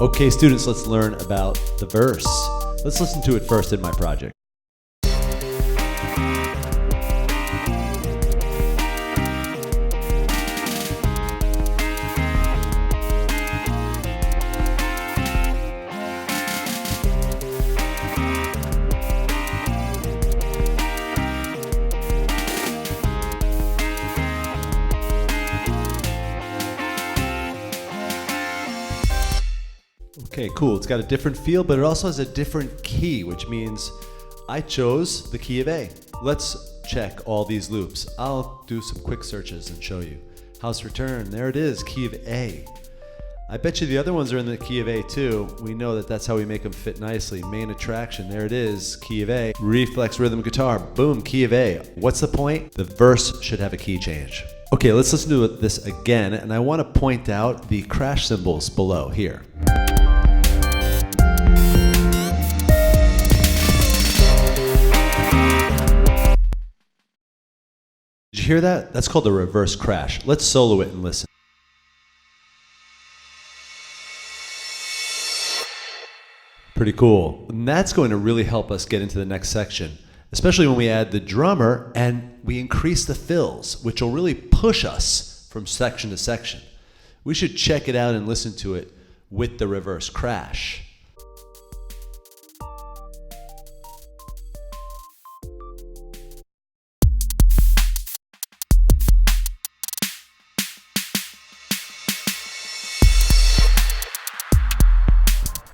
Okay, students, let's learn about the verse. Let's listen to it first in my project. Okay, cool. It's got a different feel, but it also has a different key, which means I chose the key of A. Let's check all these loops. I'll do some quick searches and show you. House return, there it is, key of A. I bet you the other ones are in the key of A too. We know that that's how we make them fit nicely. Main attraction, there it is, key of A. Reflex rhythm guitar, boom, key of A. What's the point? The verse should have a key change. Okay, let's listen to this again, and I want to point out the crash cymbals below here. Did you hear that? That's called the reverse crash. Let's solo it and listen. Pretty cool. And that's going to really help us get into the next section, especially when we add the drummer and we increase the fills, which will really push us from section to section. We should check it out and listen to it with the reverse crash.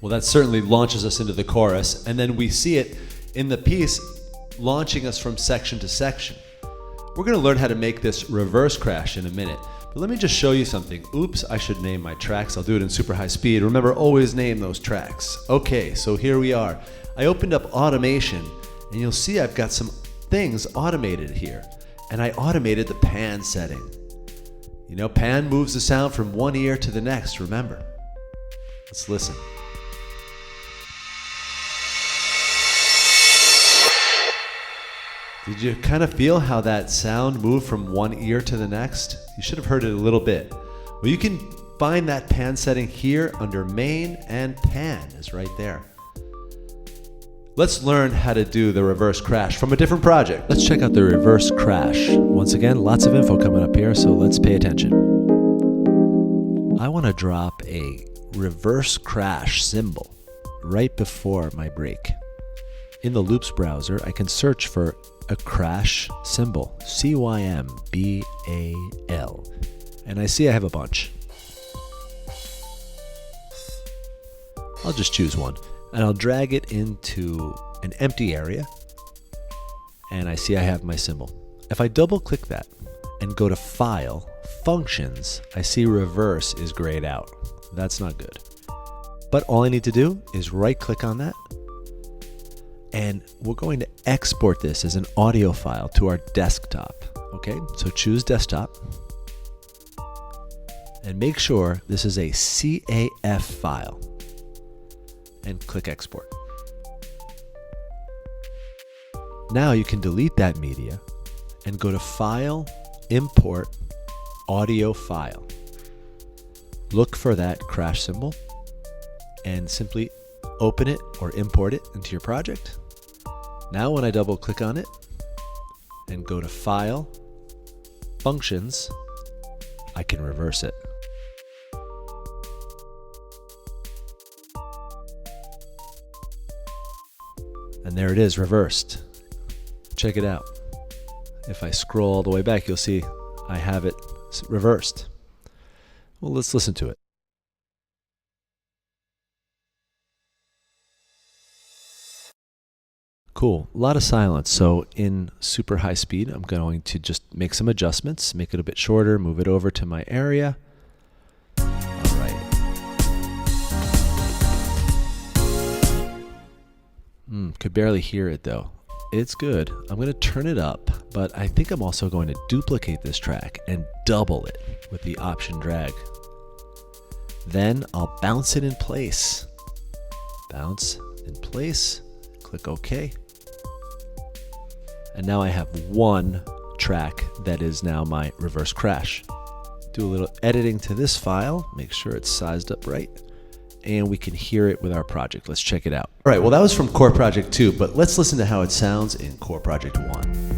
Well, that certainly launches us into the chorus, and then we see it in the piece launching us from section to section. We're going to learn how to make this reverse crash in a minute, but let me just show you something. Oops, I should name my tracks. I'll do it in super high speed. Remember, always name those tracks. Okay, so here we are. I opened up automation, and you'll see I've got some things automated here, and I automated the pan setting. You know, pan moves the sound from one ear to the next, remember. Let's listen. Did you kind of feel how that sound moved from one ear to the next? You should have heard it a little bit. Well, you can find that pan setting here under main, and pan is right there. Let's learn how to do the reverse crash from a different project. Let's check out the reverse crash. Once again, lots of info coming up here, so let's pay attention. I want to drop a reverse crash cymbal right before my break. In the loops browser, I can search for a crash cymbal, CYMBAL, and I see I have a bunch. I'll just choose one, and I'll drag it into an empty area, and I see I have my cymbal. If I double click that and go to File, Functions, I see Reverse is grayed out. That's not good. But all I need to do is right click on that, and we're going to export this as an audio file to our desktop. Okay, so choose desktop and make sure this is a CAF file and click export. Now you can delete that media and go to File, Import, Audio File. Look for that crash cymbal and simply open it or import it into your project. Now when I double click on it and go to File, Functions, I can reverse it. And there it is, reversed. Check it out. If I scroll all the way back, you'll see I have it reversed. Well, let's listen to it. Cool, a lot of silence. So in super high speed, I'm going to just make some adjustments, make it a bit shorter, move it over to my area. All right. Could barely hear it though. It's good. I'm going to turn it up, but I think I'm also going to duplicate this track and double it with the Option drag. Then I'll bounce it in place. Bounce in place, click OK. And now I have one track that is now my reverse crash. Do a little editing to this file, make sure it's sized up right, and we can hear it with our project. Let's check it out. All right, well, that was from Core Project 2, but let's listen to how it sounds in Core Project 1.